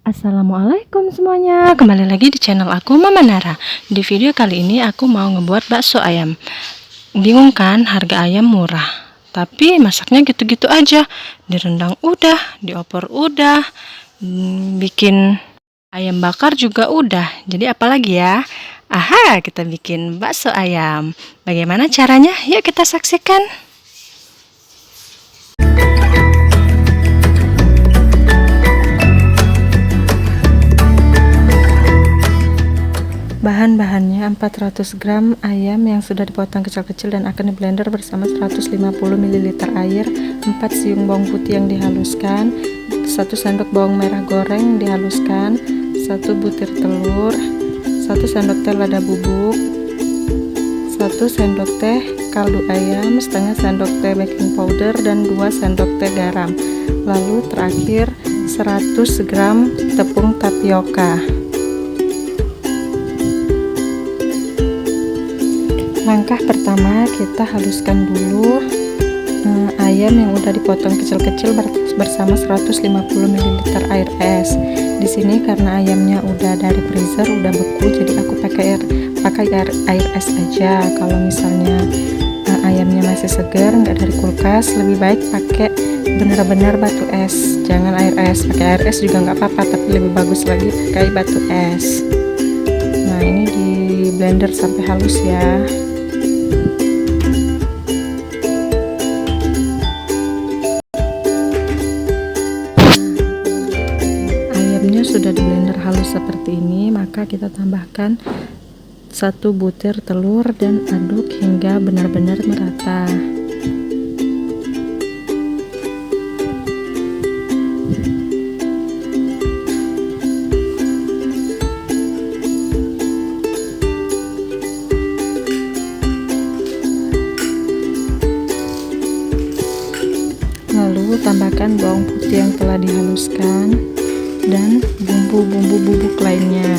Assalamualaikum semuanya, kembali lagi di channel aku Mama Nara. Di video kali ini aku mau ngebuat bakso ayam. Bingung kan, harga ayam murah, tapi masaknya gitu-gitu aja. Direndang udah, diopor udah, bikin ayam bakar juga udah. Jadi apalagi ya? Aha, kita bikin bakso ayam. Bagaimana caranya? Yuk kita saksikan. Bahan-bahannya 400 gram ayam yang sudah dipotong kecil-kecil dan akan di blender bersama 150 ml air, 4 siung bawang putih yang dihaluskan, 1 sendok bawang merah goreng dihaluskan, 1 butir telur, 1 sendok teh lada bubuk, 1 sendok teh kaldu ayam, setengah sendok teh baking powder, dan 2 sendok teh garam. Lalu terakhir 100 gram tepung tapioka. Langkah pertama, kita haluskan dulu ayam yang udah dipotong kecil-kecil bersama 150 ml air es. Di sini karena ayamnya udah dari freezer, udah beku, jadi aku pakai air es aja. Kalau misalnya ayamnya masih segar, nggak dari kulkas, lebih baik pakai benar-benar batu es. Jangan air es, pakai air es juga nggak apa-apa, tapi lebih bagus lagi pakai batu es. Nah, ini di blender sampai halus ya. Sudah di blender halus seperti ini, maka kita tambahkan 1 butir telur dan aduk hingga benar-benar merata. Lalu tambahkan bawang putih yang telah dihaluskan dan bumbu-bumbu bubuk lainnya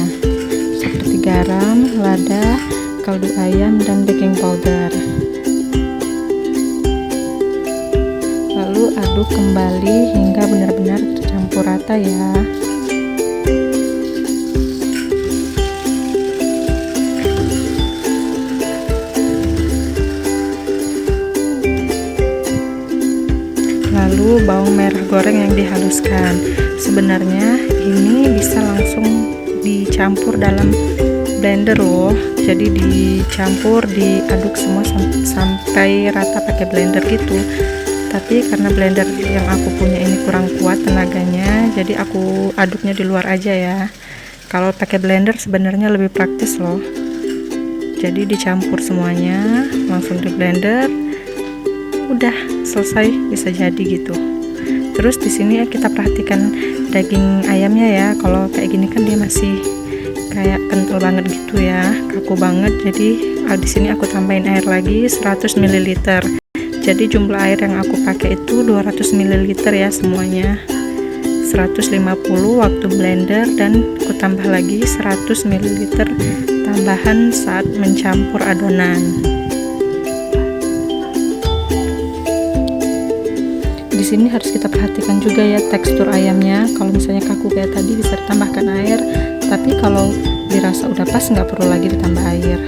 seperti garam, lada, kaldu ayam, dan baking powder. Lalu aduk kembali hingga benar-benar tercampur rata ya. Lalu bawang merah goreng yang dihaluskan. Sebenarnya ini bisa langsung dicampur dalam blender loh, jadi dicampur, diaduk semua sampai rata pakai blender gitu. Tapi karena blender yang aku punya ini kurang kuat tenaganya, jadi aku aduknya di luar aja ya. Kalau pakai blender sebenarnya lebih praktis loh. Jadi dicampur semuanya langsung di blender, udah selesai, bisa jadi gitu. Terus di sini kita perhatikan daging ayamnya ya. Kalau kayak gini kan dia masih kayak kental banget gitu ya, kaku banget. Jadi di sini aku tambahin air lagi 100 ml. Jadi jumlah air yang aku pakai itu 200 ml ya semuanya. 150 waktu blender, dan aku tambah lagi 100 ml tambahan saat mencampur adonan. Di sini harus kita perhatikan juga ya tekstur ayamnya. Kalau misalnya kaku kayak tadi bisa ditambahkan air, tapi kalau dirasa udah pas nggak perlu lagi ditambah air.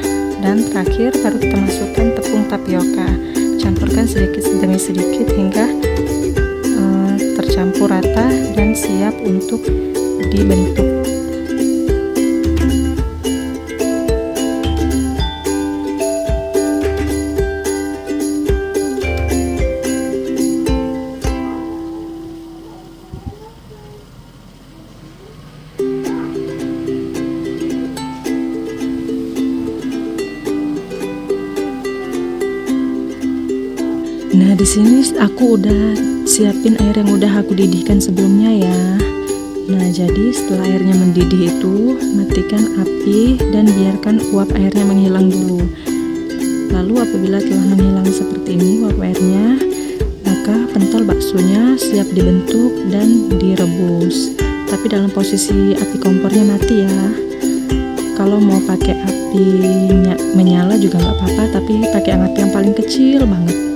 Dan terakhir baru kita masukkan tepung tapioka, campurkan sedikit demi sedikit hingga tercampur rata dan siap untuk dibentuk. Nah, di sini aku udah siapin air yang udah aku didihkan sebelumnya ya. Nah, jadi setelah airnya mendidih itu, matikan api dan biarkan uap airnya menghilang dulu. Lalu apabila telah menghilang seperti ini uap airnya, maka pentol baksonya siap dibentuk dan direbus. Tapi dalam posisi api kompornya mati ya. Kalau mau pakai api menyala juga nggak apa-apa, tapi pakai api yang paling kecil banget.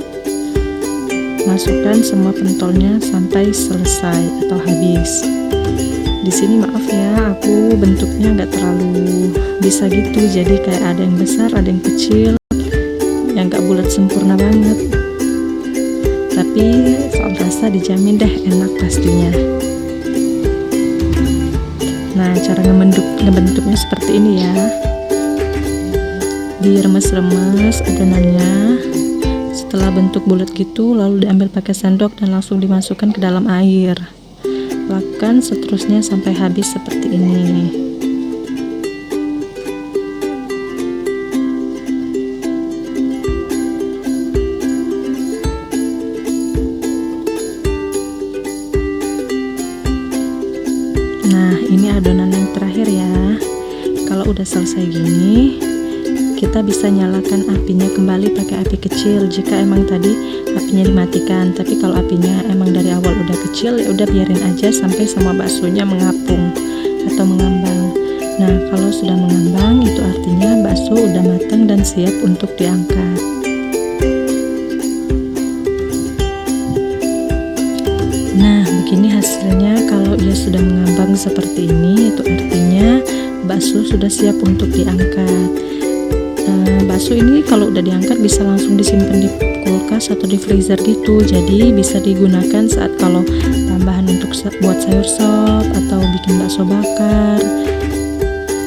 Masukkan semua pentolnya sampai selesai atau habis. Di sini maaf ya, aku bentuknya nggak terlalu bisa gitu, jadi kayak ada yang besar, ada yang kecil, yang nggak bulat sempurna banget. Tapi soal rasa dijamin deh enak pastinya. Nah, cara ngebentuknya seperti ini ya. Diremes-remes adonannya. Setelah bentuk bulat gitu, lalu diambil pakai sendok dan langsung dimasukkan ke dalam air. Lakukan seterusnya sampai habis seperti ini. Nah, ini adonan yang terakhir ya. Kalau udah selesai gini, kita bisa nyalakan apinya kembali pakai api kecil jika emang tadi apinya dimatikan. Tapi kalau apinya emang dari awal udah kecil, ya udah biarin aja sampai semua baksonya mengapung atau mengambang. Nah, kalau sudah mengambang itu artinya bakso udah matang dan siap untuk diangkat. Nah, begini hasilnya. Kalau ia sudah mengambang seperti ini, itu artinya bakso sudah siap untuk diangkat. Bakso ini kalau udah diangkat bisa langsung disimpan di kulkas atau di freezer gitu, jadi bisa digunakan saat kalau tambahan untuk buat sayur sop atau bikin bakso bakar.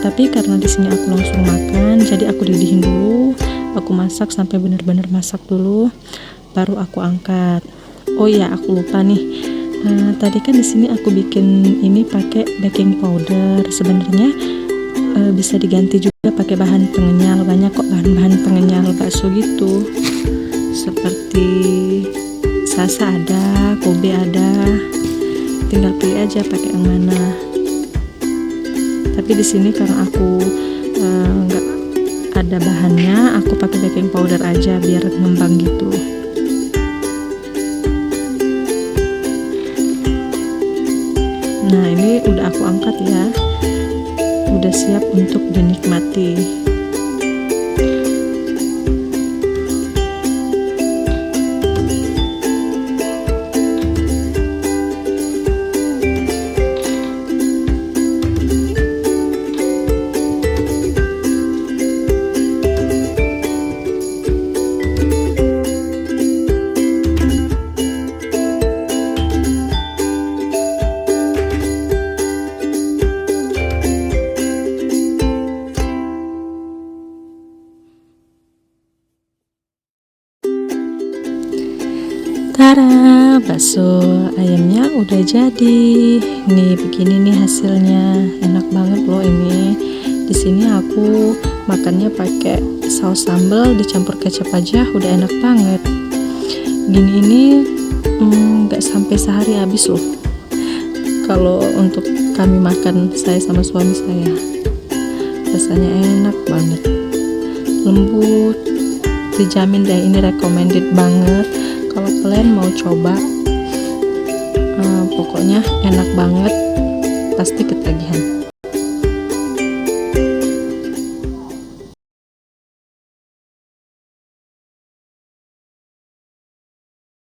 Tapi karena di sini aku langsung makan, jadi aku didihin dulu, aku masak sampai benar-benar masak dulu, baru aku angkat. Oh iya, aku lupa nih. Tadi kan di sini aku bikin ini pakai baking powder. Sebenarnya bisa diganti juga pakai bahan pengenyal. Banyak kok bahan-bahan pengenyal bakso gitu, seperti Sasa ada, Kobe ada, tinggal pilih aja pakai yang mana. Tapi di sini karena aku nggak ada bahannya, aku pakai baking powder aja biar ngembang gitu. Nah, ini udah aku angkat ya, udah siap untuk dinikmati. Tara, bakso ayamnya udah jadi. Nih begini nih hasilnya, enak banget loh ini. Di sini aku makannya pakai saus sambal dicampur kecap aja, udah enak banget. Gini ini nggak sampai sehari habis loh. Kalau untuk kami makan, saya sama suami saya, rasanya enak banget, lembut, dijamin deh, ini recommended banget. Kalau kalian mau coba, pokoknya enak banget.